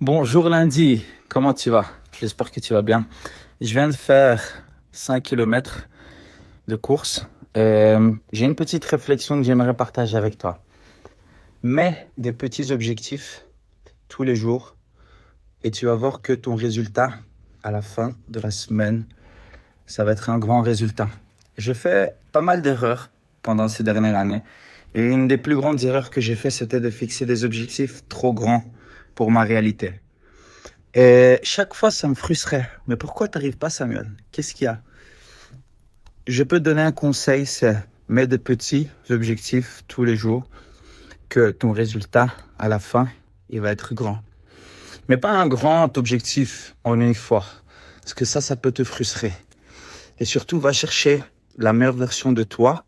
Bonjour lundi, comment tu vas? J'espère que tu vas bien. Je viens de faire 5 kilomètres de course. J'ai une petite réflexion que j'aimerais partager avec toi. Mets des petits objectifs tous les jours et tu vas voir que ton résultat à la fin de la semaine, ça va être un grand résultat. Je fais pas mal d'erreurs pendant ces dernières années. Et une des plus grandes erreurs que j'ai fait, c'était de fixer des objectifs trop grands pour ma réalité. Et chaque fois, ça me frustrait. Mais pourquoi t'arrives pas, Samuel? Qu'est-ce qu'il y a? Je peux te donner un conseil, c'est mets des petits objectifs tous les jours, que ton résultat, à la fin, il va être grand. Mais pas un grand objectif en une fois, parce que ça peut te frustrer. Et surtout, va chercher la meilleure version de toi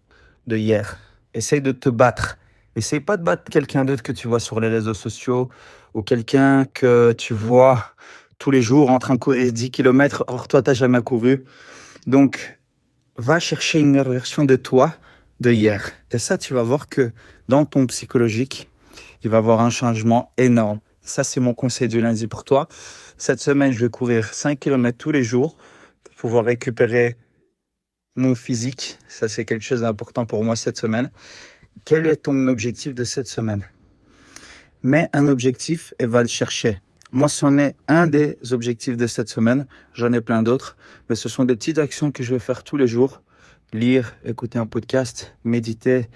de hier. Essaye de te battre. Essaye pas de battre quelqu'un d'autre que tu vois sur les réseaux sociaux ou quelqu'un que tu vois tous les jours en train de courir 10 kilomètres. Or, toi, t'as jamais couru. Donc, va chercher une meilleure version de toi de hier. Et ça, tu vas voir que dans ton psychologique, il va y avoir un changement énorme. Ça, c'est mon conseil du lundi pour toi. Cette semaine, je vais courir 5 kilomètres tous les jours pour pouvoir récupérer mon physique. Ça, c'est quelque chose d'important pour moi cette semaine. Quel est ton objectif de cette semaine? Mets un objectif et va le chercher. Moi, c'en est un des objectifs de cette semaine. J'en ai plein d'autres, mais ce sont des petites actions que je vais faire tous les jours. Lire, écouter un podcast, méditer,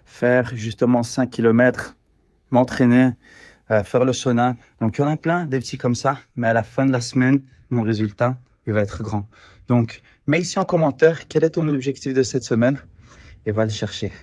faire justement 5 kilomètres, m'entraîner, faire le sauna. Donc, il y en a plein, des petits comme ça, mais à la fin de la semaine, mon résultat, il va être grand. Donc, mets ici en commentaire quel est ton objectif de cette semaine et va le chercher.